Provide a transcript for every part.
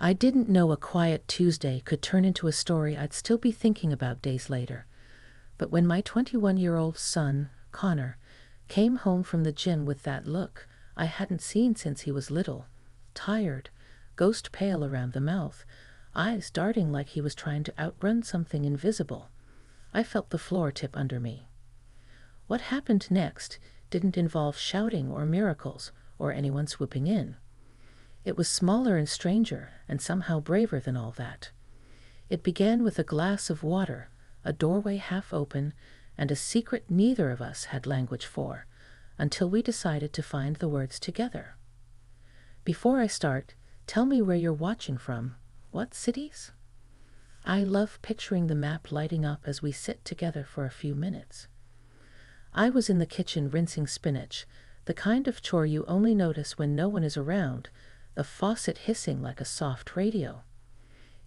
I didn't know a quiet Tuesday could turn into a story I'd still be thinking about days later. But when my 21-year-old son, Connor, came home from the gym with that look I hadn't seen since he was little, tired, ghost pale around the mouth, eyes darting like he was trying to outrun something invisible, I felt the floor tip under me. What happened next didn't involve shouting or miracles or anyone swooping in. It was smaller and stranger and somehow braver than all that. It began with a glass of water, a doorway half open, and a secret neither of us had language for, until we decided to find the words together. Before I start, tell me where you're watching from. What cities? I love picturing the map lighting up as we sit together for a few minutes. I was in the kitchen rinsing spinach, the kind of chore you only notice when no one is around, the faucet hissing like a soft radio.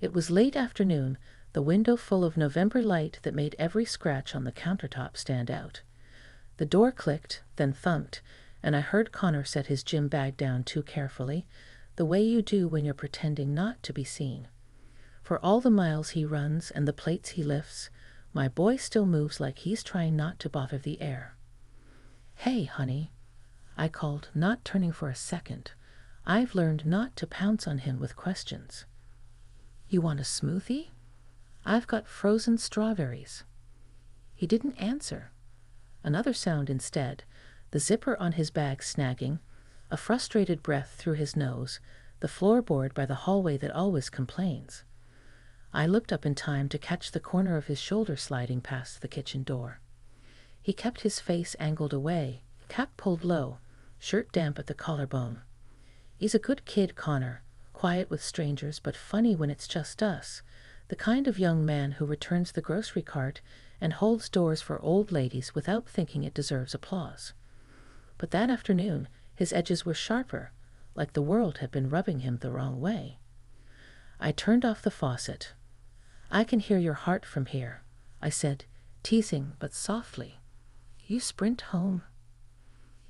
It was late afternoon, the window full of November light that made every scratch on the countertop stand out. The door clicked, then thumped, and I heard Connor set his gym bag down too carefully, the way you do when you're pretending not to be seen. For all the miles he runs and the plates he lifts, my boy still moves like he's trying not to bother the air. "Hey, honey," I called, not turning for a second. I've learned not to pounce on him with questions. "You want a smoothie? I've got frozen strawberries." He didn't answer. Another sound instead, the zipper on his bag snagging, a frustrated breath through his nose, the floorboard by the hallway that always complains. I looked up in time to catch the corner of his shoulder sliding past the kitchen door. He kept his face angled away, cap pulled low, shirt damp at the collarbone. He's a good kid, Connor, quiet with strangers but funny when it's just us, the kind of young man who returns the grocery cart and holds doors for old ladies without thinking it deserves applause. But that afternoon, his edges were sharper, like the world had been rubbing him the wrong way. I turned off the faucet. "I can hear your heart from here," I said, teasing but softly. "You sprint home."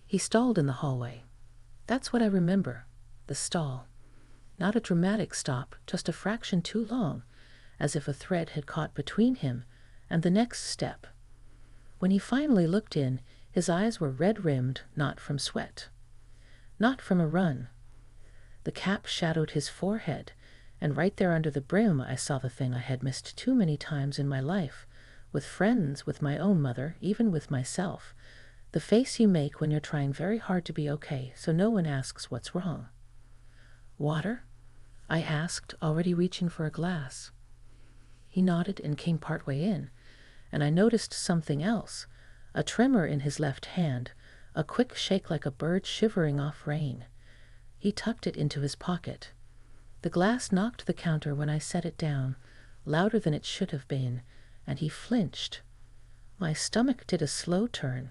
He stalled in the hallway. That's what I remember, the stall. Not a dramatic stop, just a fraction too long, as if a thread had caught between him and the next step. When he finally looked in, his eyes were red-rimmed, not from sweat. Not from a run. The cap shadowed his forehead, and right there under the brim I saw the thing I had missed too many times in my life, with friends, with my own mother, even with myself, the face you make when you're trying very hard to be okay so no one asks what's wrong. "Water?" I asked, already reaching for a glass. He nodded and came partway in, and I noticed something else, a tremor in his left hand, a quick shake like a bird shivering off rain. He tucked it into his pocket. The glass knocked the counter when I set it down, louder than it should have been, and he flinched. My stomach did a slow turn,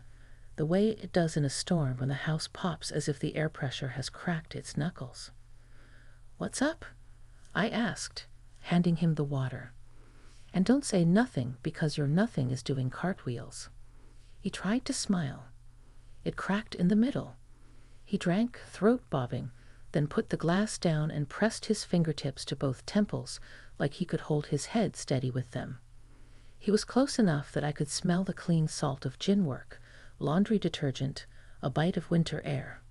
the way it does in a storm when the house pops as if the air pressure has cracked its knuckles. "What's up?" I asked, handing him the water. "And don't say nothing, because your nothing is doing cartwheels." He tried to smile. It cracked in the middle. He drank, throat bobbing, then put the glass down and pressed his fingertips to both temples like he could hold his head steady with them. He was close enough that I could smell the clean salt of gin work, laundry detergent, a bite of winter air.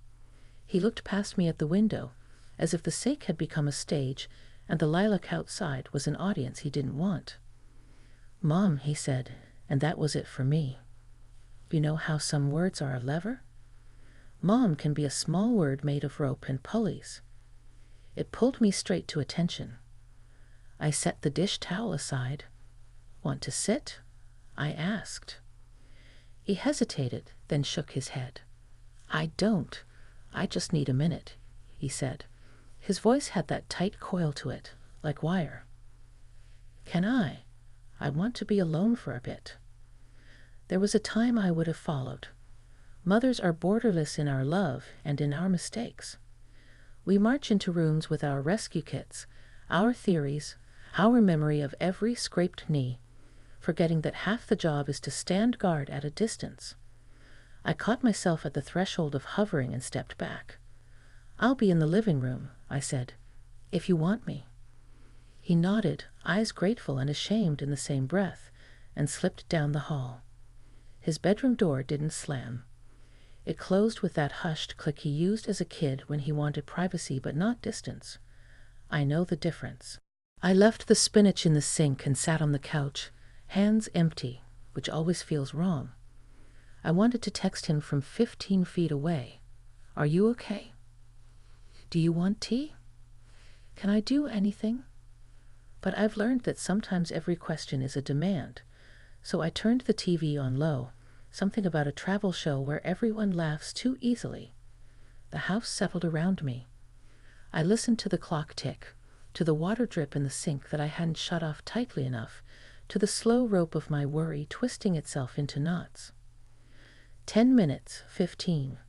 He looked past me at the window, as if the sake had become a stage and the lilac outside was an audience he didn't want. "Mom," he said, and that was it for me. You know how some words are a lever? Mom can be a small word made of rope and pulleys. It pulled me straight to attention. I set the dish towel aside. "Want to sit?" I asked. He hesitated, then shook his head. "I don't. I just need a minute," he said. His voice had that tight coil to it, like wire. "Can I? I want to be alone for a bit." There was a time I would have followed. Mothers are borderless in our love and in our mistakes. We march into rooms with our rescue kits, our theories, our memory of every scraped knee, forgetting that half the job is to stand guard at a distance. I caught myself at the threshold of hovering and stepped back. "I'll be in the living room," I said, "if you want me." He nodded, eyes grateful and ashamed in the same breath, and slipped down the hall. His bedroom door didn't slam. It closed with that hushed click he used as a kid when he wanted privacy but not distance. I know the difference. I left the spinach in the sink and sat on the couch, hands empty, which always feels wrong. I wanted to text him from 15 feet away. Are you okay? Do you want tea? Can I do anything? But I've learned that sometimes every question is a demand. So I turned the TV on low, something about a travel show where everyone laughs too easily. The house settled around me. I listened to the clock tick, to the water drip in the sink that I hadn't shut off tightly enough, to the slow rope of my worry twisting itself into knots. 10 minutes, 15.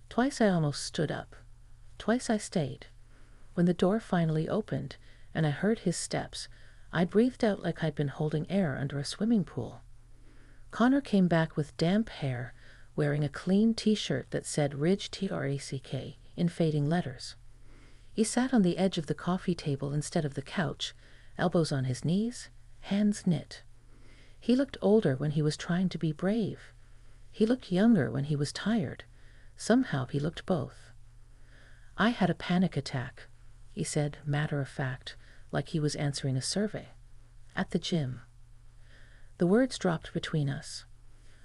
Twice I almost stood up. Twice I stayed. When the door finally opened, and I heard his steps, I breathed out like I'd been holding air under a swimming pool. Connor came back with damp hair, wearing a clean t-shirt that said Ridge TRACK in fading letters. He sat on the edge of the coffee table instead of the couch, elbows on his knees, hands knit. He looked older when he was trying to be brave. He looked younger when he was tired. Somehow he looked both. I had a panic attack, he said, matter of fact, like he was answering a survey. At the gym. The words dropped between us.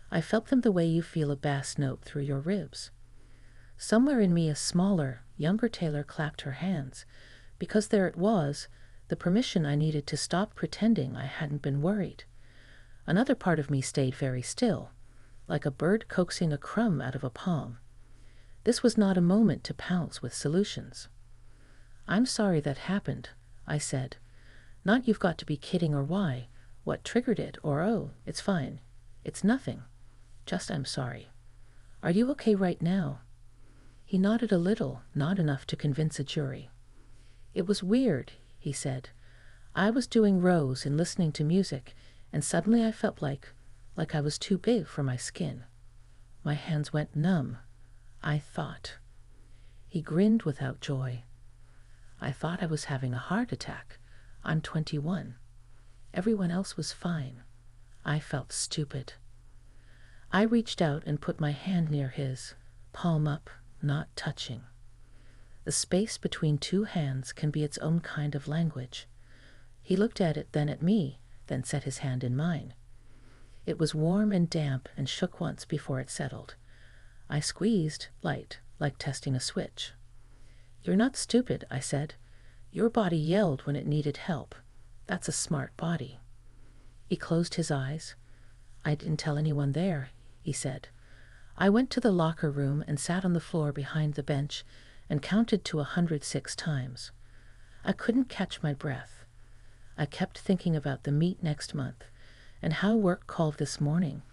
I felt them the way you feel a bass note through your ribs. Somewhere in me a smaller, younger Taylor clapped her hands, because there it was, the permission I needed to stop pretending I hadn't been worried. Another part of me stayed very still, like a bird coaxing a crumb out of a palm. This was not a moment to pounce with solutions. I'm sorry that happened, I said. Not you've got to be kidding or why, what triggered it, or oh, it's fine. It's nothing. Just I'm sorry. Are you okay right now? He nodded a little, not enough to convince a jury. It was weird, he said. I was doing rows and listening to music, and suddenly I felt like I was too big for my skin. My hands went numb. I thought. He grinned without joy. I thought I was having a heart attack. I'm 21. Everyone else was fine. I felt stupid. I reached out and put my hand near his, palm up, not touching. The space between two hands can be its own kind of language. He looked at it, then at me, then set his hand in mine. It was warm and damp and shook once before it settled. I squeezed, light, like testing a switch. You're not stupid, I said. Your body yelled when it needed help. That's a smart body. He closed his eyes. I didn't tell anyone there, he said. I went to the locker room and sat on the floor behind the bench and counted to 106 times. I couldn't catch my breath. I kept thinking about the meet next month and how work called this morning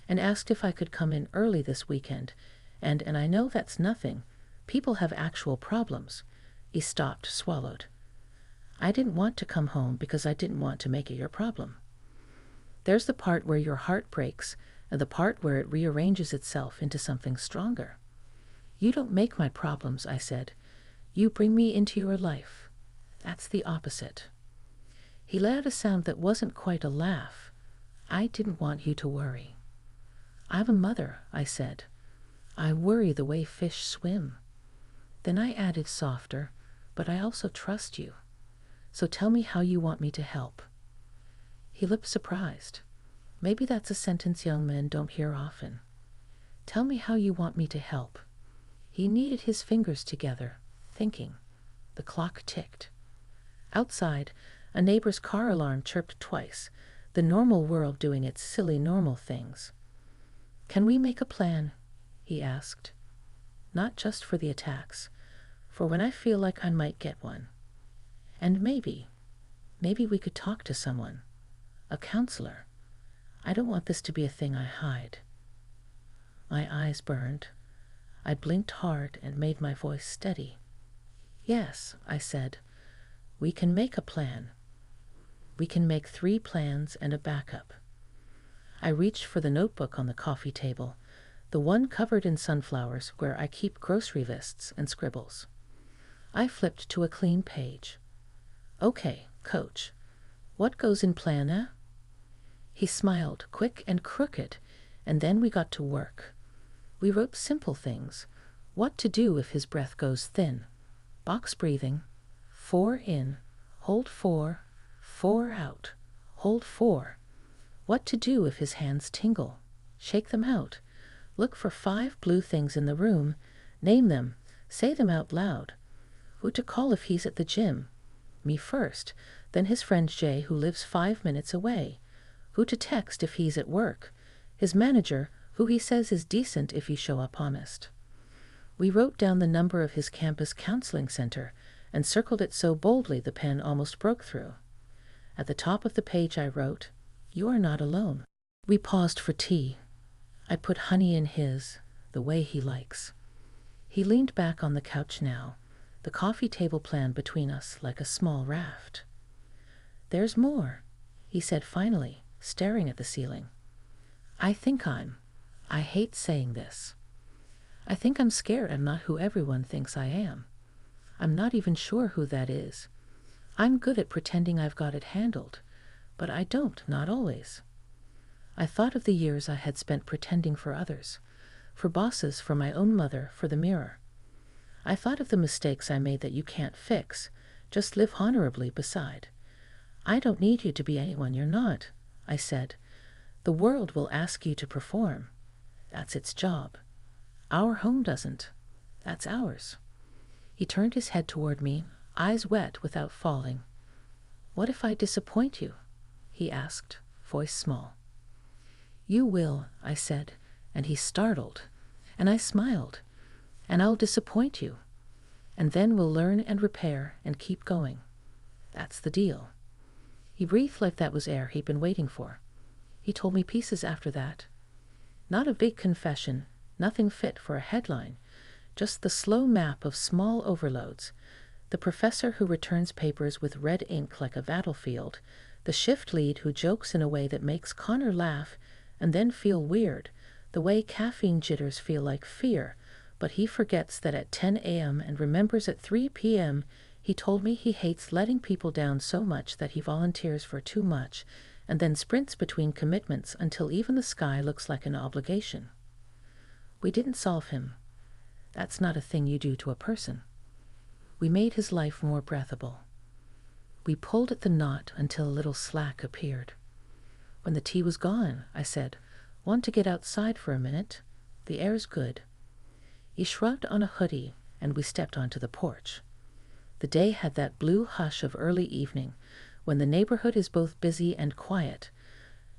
and asked if I could come in early this weekend, and I know that's nothing. People have actual problems. He stopped, swallowed. I didn't want to come home because I didn't want to make it your problem. There's the part where your heart breaks and the part where it rearranges itself into something stronger. You don't make my problems, I said. You bring me into your life. That's the opposite. He let out a sound that wasn't quite a laugh. I didn't want you to worry. I'm a mother, I said. I worry the way fish swim. Then I added softer, but I also trust you. So tell me how you want me to help. He looked surprised. Maybe that's a sentence young men don't hear often. Tell me how you want me to help. He kneaded his fingers together, thinking. The clock ticked. Outside, a neighbor's car alarm chirped twice, the normal world doing its silly normal things. Can we make a plan? He asked. Not just for the attacks, for when I feel like I might get one. And maybe we could talk to someone, a counselor. I don't want this to be a thing I hide. My eyes burned. I blinked hard and made my voice steady. Yes, I said, we can make a plan. We can make 3 plans and a backup. I reached for the notebook on the coffee table, the one covered in sunflowers where I keep grocery lists and scribbles. I flipped to a clean page. Okay, Coach, what goes in plan, eh? He smiled, quick and crooked, and then we got to work. We wrote simple things. What to do if his breath goes thin. Box breathing. 4 in, hold 4, 4 out, hold 4. What to do if his hands tingle. Shake them out. Look for 5 blue things in the room. Name them. Say them out loud. Who to call if he's at the gym. Me first, then his friend Jay, who lives 5 minutes away. Who to text if he's at work. His manager, who he says is decent if you show up honest. We wrote down the number of his campus counseling center and circled it so boldly the pen almost broke through. At the top of the page I wrote, "You are not alone." We paused for tea. I put honey in his, the way he likes. He leaned back on the couch now, the coffee table plan between us like a small raft. "There's more," he said finally, staring at the ceiling. I hate saying this. I think I'm scared I'm not who everyone thinks I am. I'm not even sure who that is. I'm good at pretending I've got it handled, but I don't, not always. I thought of the years I had spent pretending for others, for bosses, for my own mother, for the mirror. I thought of the mistakes I made that you can't fix, just live honorably beside. I don't need you to be anyone you're not, I said. The world will ask you to perform. That's its job. Our home doesn't. That's ours. He turned his head toward me, eyes wet without falling. "What if I disappoint you?" he asked, voice small. "You will," I said, and he startled, and I smiled. "And I'll disappoint you. And then we'll learn and repair and keep going. That's the deal." He breathed like that was air he'd been waiting for. He told me pieces after that. Not a big confession, nothing fit for a headline, just the slow map of small overloads. The professor who returns papers with red ink like a battlefield, the shift lead who jokes in a way that makes Connor laugh and then feel weird, the way caffeine jitters feel like fear, but he forgets that at 10 a.m. and remembers at 3 p.m. He told me he hates letting people down so much that he volunteers for too much and then sprints between commitments until even the sky looks like an obligation. We didn't solve him. That's not a thing you do to a person. We made his life more breathable. We pulled at the knot until a little slack appeared. When the tea was gone, I said, "Want to get outside for a minute? The air's good." He shrugged on a hoodie, and we stepped onto the porch. The day had that blue hush of early evening, when the neighborhood is both busy and quiet.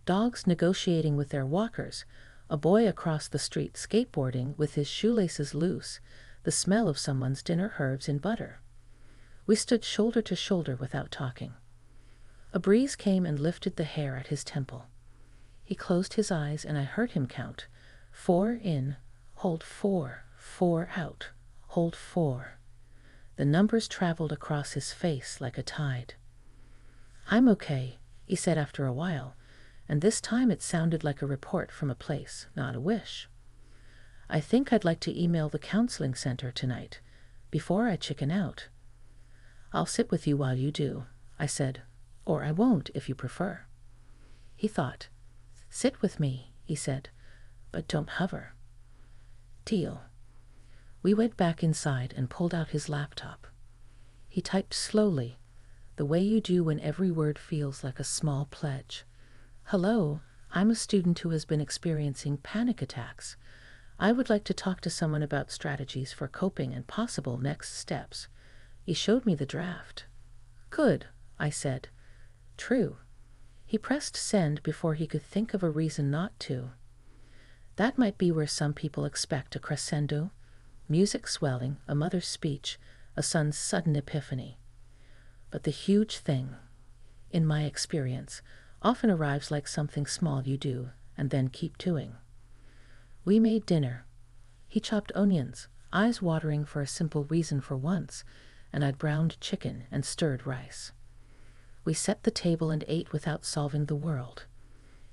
Dogs negotiating with their walkers, a boy across the street skateboarding with his shoelaces loose, the smell of someone's dinner herbs in butter. We stood shoulder to shoulder without talking. A breeze came and lifted the hair at his temple. He closed his eyes and I heard him count. 4 in, hold 4, 4 out, hold 4. The numbers traveled across his face like a tide. "I'm okay," he said after a while, and this time it sounded like a report from a place, not a wish. "I think I'd like to email the counseling center tonight, before I chicken out." "I'll sit with you while you do," I said, "or I won't if you prefer." He thought. "Sit with me," he said, "but don't hover." Deal. We went back inside and pulled out his laptop. He typed slowly, the way you do when every word feels like a small pledge. "Hello, I'm a student who has been experiencing panic attacks. I would like to talk to someone about strategies for coping and possible next steps." He showed me the draft. "Good," I said. "True." He pressed send before he could think of a reason not to. That might be where some people expect a crescendo, music swelling, a mother's speech, a son's sudden epiphany. But the huge thing, in my experience, often arrives like something small you do and then keep doing. We made dinner. He chopped onions, eyes watering for a simple reason for once, and I'd browned chicken and stirred rice. We set the table and ate without solving the world.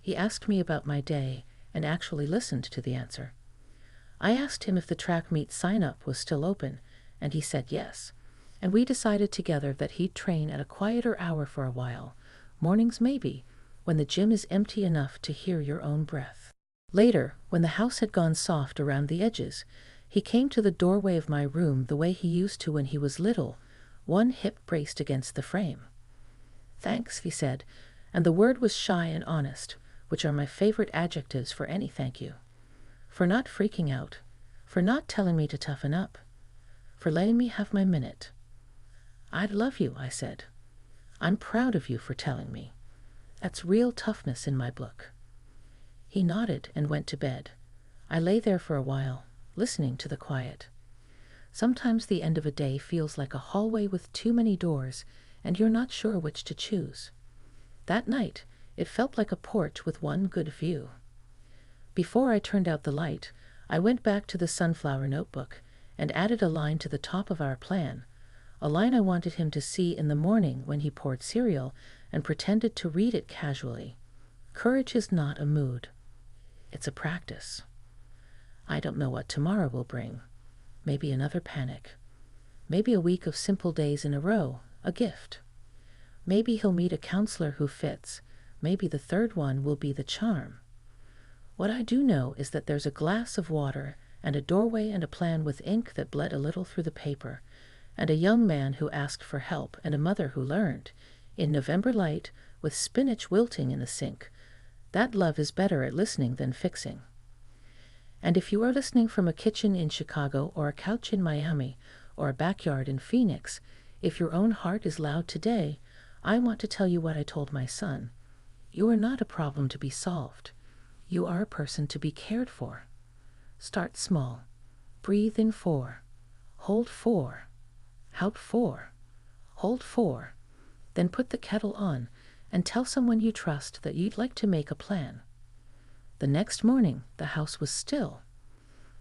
He asked me about my day and actually listened to the answer. I asked him if the track meet sign-up was still open, and he said yes. and we decided together that he'd train at a quieter hour for a while, mornings maybe, when the gym is empty enough to hear your own breath. Later, when the house had gone soft around the edges, he came to the doorway of my room the way he used to when he was little, one hip braced against the frame. "Thanks," he said, and the word was shy and honest, which are my favorite adjectives for any thank you. For not freaking out, for not telling me to toughen up, for letting me have my minute. "I'd love you," I said. "I'm proud of you for telling me. That's real toughness in my book." He nodded and went to bed. I lay there for a while, listening to the quiet. Sometimes the end of a day feels like a hallway with too many doors, and you're not sure which to choose. That night, it felt like a porch with one good view. Before I turned out the light, I went back to the sunflower notebook and added a line to the top of our plan, a line I wanted him to see in the morning when he poured cereal and pretended to read it casually. Courage is not a mood. It's a practice. I don't know what tomorrow will bring. Maybe another panic. Maybe a week of simple days in a row, a gift. Maybe he'll meet a counselor who fits. Maybe the third one will be the charm. What I do know is that there's a glass of water and a doorway and a plan with ink that bled a little through the paper, and a young man who asked for help and a mother who learned, in November light, with spinach wilting in the sink, that love is better at listening than fixing. And if you are listening from a kitchen in Chicago or a couch in Miami or a backyard in Phoenix, if your own heart is loud today, I want to tell you what I told my son. You are not a problem to be solved. You are a person to be cared for. Start small. Breathe in 4. Hold 4. Out 4. Hold 4. Then put the kettle on and tell someone you trust that you'd like to make a plan. The next morning, the house was still.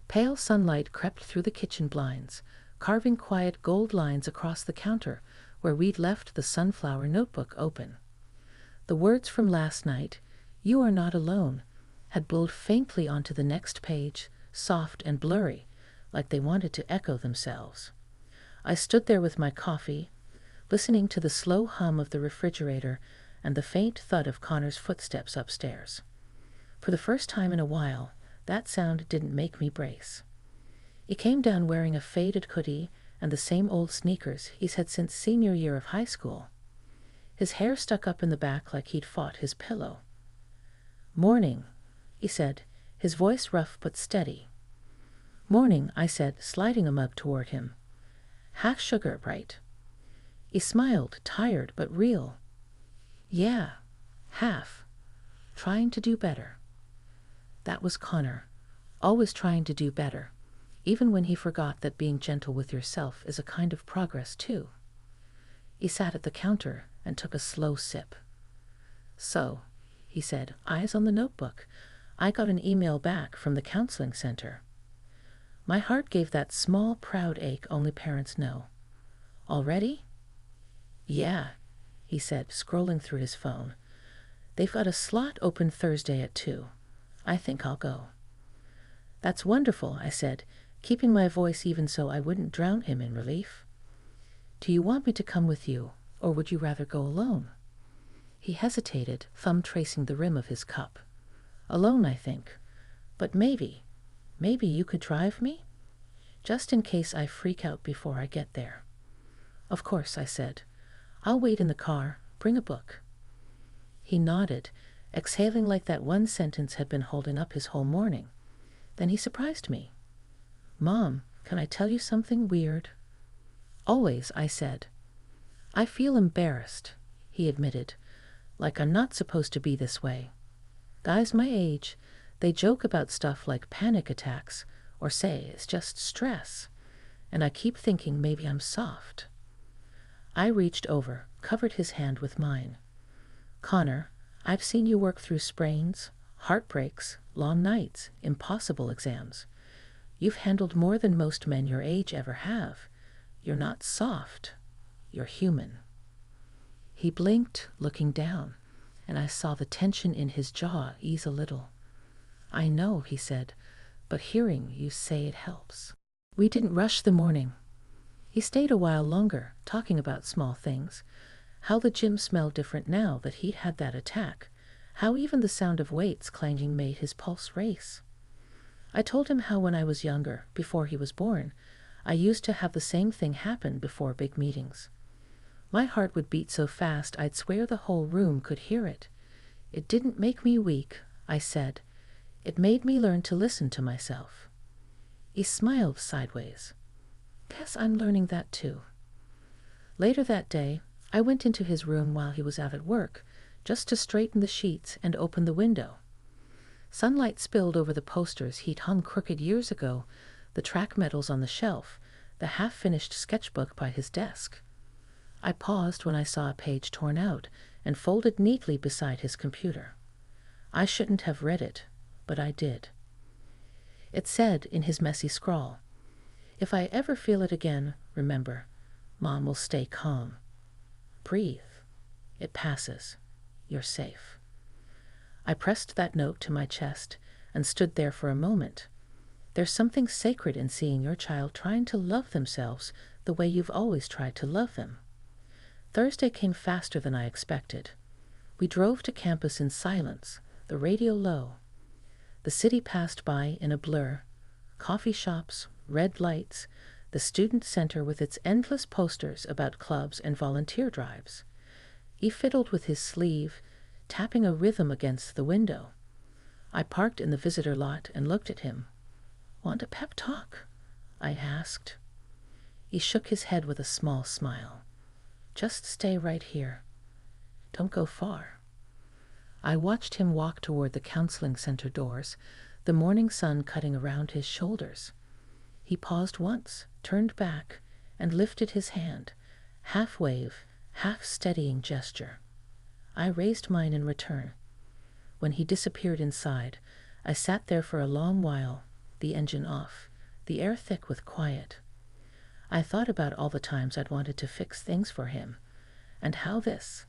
Pale sunlight crept through the kitchen blinds, carving quiet gold lines across the counter where we'd left the sunflower notebook open. The words from last night, "You are not alone," had blowed faintly onto the next page, soft and blurry, like they wanted to echo themselves. I stood there with my coffee, listening to the slow hum of the refrigerator and the faint thud of Connor's footsteps upstairs. For the first time in a while, that sound didn't make me brace. He came down wearing a faded hoodie and the same old sneakers he's had since senior year of high school. His hair stuck up in the back like he'd fought his pillow. "Morning," he said, his voice rough but steady. "Morning," I said, sliding a mug toward him. "Half sugar, right?" He smiled, tired but real. "Yeah, half. Trying to do better." That was Connor, always trying to do better, even when he forgot that being gentle with yourself is a kind of progress too. He sat at the counter and took a slow sip. "So," he said, eyes on the notebook, "I got an email back from the counseling center." My heart gave that small, proud ache only parents know. "Already?" "Yeah," he said, scrolling through his phone. "They've got a slot open Thursday at 2. I think I'll go." "That's wonderful," I said, keeping my voice even so I wouldn't drown him in relief. "Do you want me to come with you, or would you rather go alone?" He hesitated, thumb tracing the rim of his cup. "Alone, I think. But maybe you could drive me? Just in case I freak out before I get there." "Of course," I said. "I'll wait in the car. Bring a book." He nodded, exhaling like that one sentence had been holding up his whole morning. Then he surprised me. "Mom, can I tell you something weird?" "Always," I said. "I feel embarrassed," he admitted, "like I'm not supposed to be this way. Guys my age, they joke about stuff like panic attacks or say it's just stress, and I keep thinking maybe I'm soft." I reached over, covered his hand with mine. "Connor, I've seen you work through sprains, heartbreaks, long nights, impossible exams. You've handled more than most men your age ever have. You're not soft. You're human." He blinked, looking down, and I saw the tension in his jaw ease a little. "I know," he said, "but hearing you say it helps." We didn't rush the morning. He stayed a while longer, talking about small things, how the gym smelled different now that he'd had that attack, how even the sound of weights clanging made his pulse race. I told him how when I was younger, before he was born, I used to have the same thing happen before big meetings. My heart would beat so fast I'd swear the whole room could hear it. It didn't make me weak, I said. It made me learn to listen to myself. He smiled sideways. Guess I'm learning that too. Later that day, I went into his room while he was out at work, just to straighten the sheets and open the window. Sunlight spilled over the posters he'd hung crooked years ago, the track medals on the shelf, the half-finished sketchbook by his desk. I paused when I saw a page torn out and folded neatly beside his computer. I shouldn't have read it, but I did. It said in his messy scrawl, "If I ever feel it again, remember, Mom will stay calm. Breathe. It passes. You're safe." I pressed that note to my chest and stood there for a moment. There's something sacred in seeing your child trying to love themselves the way you've always tried to love them. Thursday came faster than I expected. We drove to campus in silence, the radio low. The city passed by in a blur. Coffee shops, red lights, the student center with its endless posters about clubs and volunteer drives. He fiddled with his sleeve, tapping a rhythm against the window. I parked in the visitor lot and looked at him. "Want a pep talk?" I asked. He shook his head with a small smile. "Just stay right here. Don't go far." I watched him walk toward the counseling center doors, the morning sun cutting around his shoulders. He paused once, turned back, and lifted his hand, half wave, half steadying gesture. I raised mine in return. When he disappeared inside, I sat there for a long while, the engine off, the air thick with quiet. I thought about all the times I'd wanted to fix things for him, and how this,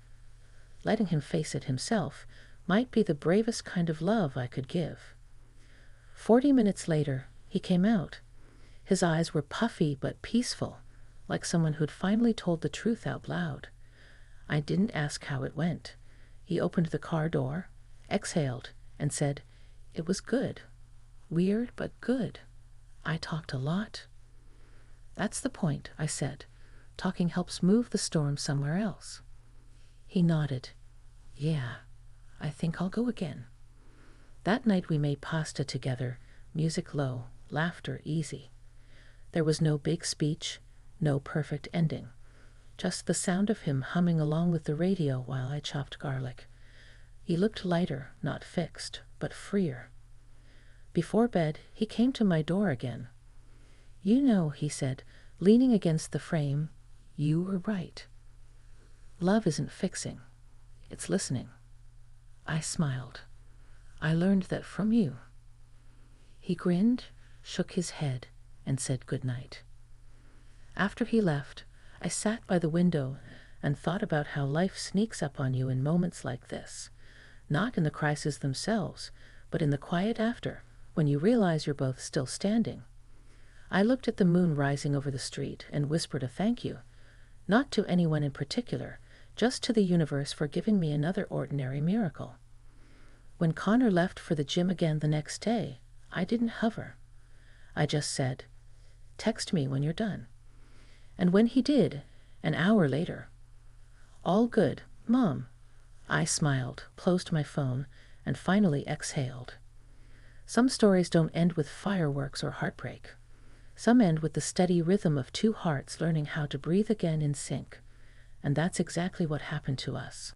letting him face it himself, might be the bravest kind of love I could give. 40 minutes later, he came out. His eyes were puffy but peaceful, like someone who'd finally told the truth out loud. I didn't ask how it went. He opened the car door, exhaled, and said, "It was good. Weird, but good. I talked a lot." "That's the point," I said. "Talking helps move the storm somewhere else." He nodded. "Yeah, I think I'll go again." That night we made pasta together, music low, laughter easy. There was no big speech, no perfect ending. Just the sound of him humming along with the radio while I chopped garlic. He looked lighter, not fixed, but freer. Before bed, he came to my door again. "You know," he said, leaning against the frame, "you were right. Love isn't fixing. It's listening." I smiled. "I learned that from you." He grinned, shook his head, and said good night. After he left, I sat by the window and thought about how life sneaks up on you in moments like this, not in the crises themselves, but in the quiet after, when you realize you're both still standing. I looked at the moon rising over the street and whispered a thank you, not to anyone in particular, just to the universe for giving me another ordinary miracle. When Connor left for the gym again the next day, I didn't hover. I just said, "Text me when you're done." And when he did, an hour later, "All good, Mom." I smiled, closed my phone, and finally exhaled. Some stories don't end with fireworks or heartbreak. Some end with the steady rhythm of two hearts learning how to breathe again in sync. And that's exactly what happened to us.